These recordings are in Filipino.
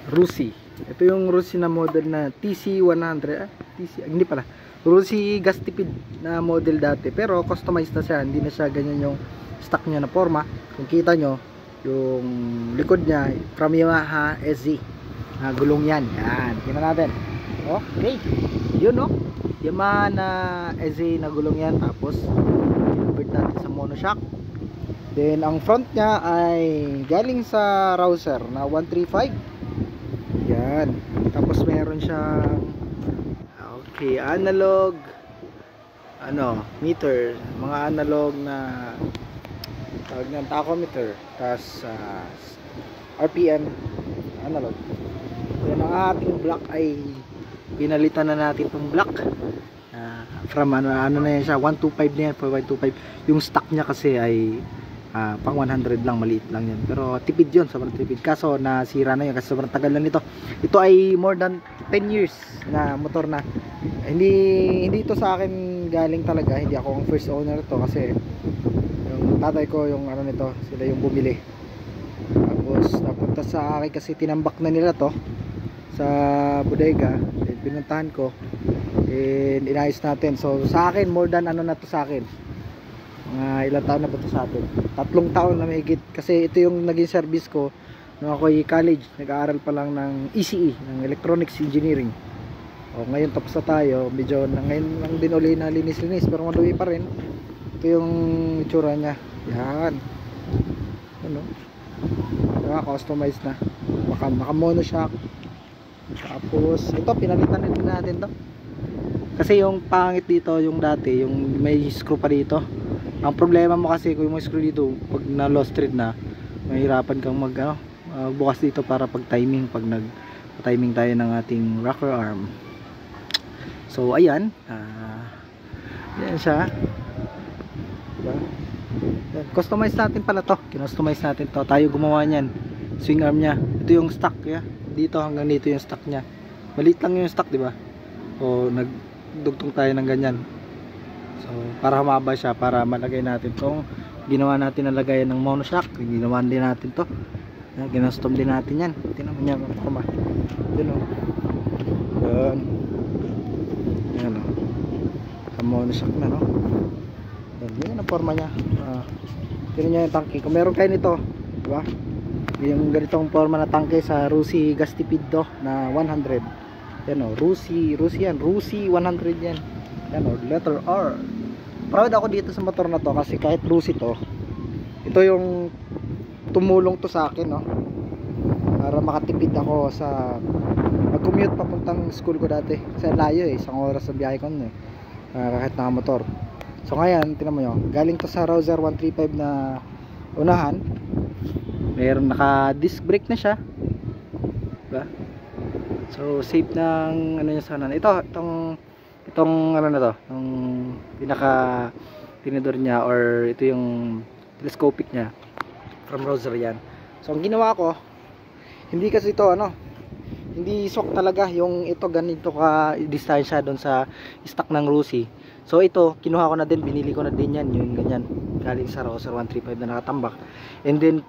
Rusi. Ito yung Rusi na model na TC100. Hindi pala. Rusi gas tipid na model dati. Pero customized na siya. Hindi na siya ganyan yung stock niya na forma. Kung kita nyo, yung likod niya from Yamaha SZ. Gulong yan. Yan. Tingnan natin. Okay. Yun no. Yamaha na SZ na gulong yan. Tapos, convert natin sa monoshock. Then ang front niya ay galing sa Rouser na 135. Yan. Tapos meron siyang analog meter, mga analog na tawag ng tachometer, tapos RPM analog. Then ang ating block ay pinalitan na natin itong block from na yan siya, 125 na yan, 125. Yung stock niya kasi ay pang 100 lang, maliit lang yan, pero tipid yun, sobrang tipid. Kaso nasira na yun kasi sobrang tagal na nito. Ito ay more than 10 years na motor na. Hindi ito sa akin galing talaga, hindi ako ang first owner to kasi yung tatay ko yung nito, sila yung bumili. Tapos napunta sa akin kasi tinambak na nila to sa bodega, pinuntahan ko and inayos natin. So sa akin more than na to sa akin. Ilang taon na ba ito sa atin? 3 taon na mahigit. Kasi ito yung naging service ko nung ako'y college. Nag-aaral pa lang ng ECE, ng Electronics Engineering. Ngayon tapos na tayo. Medyo ngayon lang din uli na linis-linis, pero madumi pa rin. Ito yung itsura niya. Yan. Ano? Diba? Customized na. Maka monoshock. Tapos ito, pinalitan din natin to. Kasi yung pangit dito, yung dati, yung may screw pa dito. Ang problema mo kasi kung may screw dito, pag na lost thread na, mahirapan kang bukas dito para pag timing, pag nag-timing tayo ng ating rocker arm. So ayan, yan siya. Diba? Customize natin pala to, kinustomize natin to, tayo gumawa niyan. Swing arm nya, ito yung stock ya. Dito hanggang dito yung stock nya. Maliit lang yung stock, di ba? O nagdugtong tayo ng ganyan. So para humaba siya, para malagay natin tong ginawa natin na lagayan ng monoshock. Ginawa din natin to, ginastom din natin yan. Tingnan mo niya, kuma yun o, yan o, sa monoshock na no. Yan ang forma nya. Tingnan nyo yung tangke, kung meron kayo nito, diba, yung ganitong forma na tangke sa Rusi gas tipid to na 100. Yan o, Rusi yan, Rusi 100 yan. Yan o, letter R. Proud ako dito sa motor na to kasi kahit Rusi to, ito yung tumulong to sa akin, no? Para makatipid ako sa mag-commute papuntang school ko dati. Kasi layo isang oras sa biyahe ko nun kahit nakamotor. So ngayon, tingnan mo nyo, galing to sa Rouser 135 na unahan. Meron naka disc brake na siya, diba? So safe ng niya sana. Itong ano na to, yung pinaka tinidor niya, or ito yung telescopic niya from Rouser yan. So ang ginawa ko, hindi kasi ito hindi swak talaga yung ito ganito ka distansya doon sa stock ng Rusi. So ito kinuha ko na din, binili ko na din yan, yung ganyan galing sa Rouser 135 na nakatambak. And then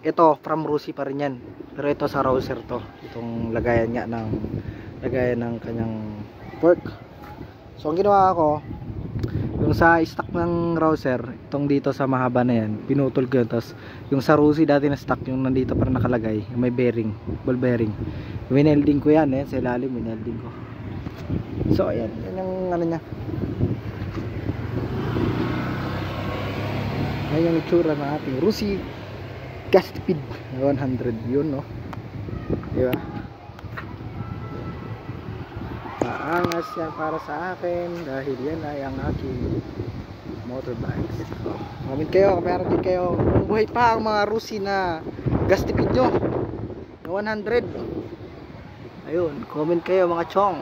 ito from Rusi pa rin yan, pero ito sa Rouser to, itong lagayan ng kanyang fork. So ang ginawa ko, yung sa stock ng Rouser, itong dito sa mahaba na yan, pinutol ko yun. Tapos yung sa Rusi dati na stock, yung nandito para nakalagay, yung may bearing, ball bearing, winelding ko yan sa ilalim, winelding ko. So ayan, yan yung niya. Ayan yung itsura ng ating Rusi gas tipid 100, yun no, diba? Maangas yan para sa akin dahil yan ay ang aking motorbikes. Comment kayo kung meron din kayo, kung buhay pa ang mga Rusi na gas tipid nyo na 100. Ayun, comment kayo mga chong.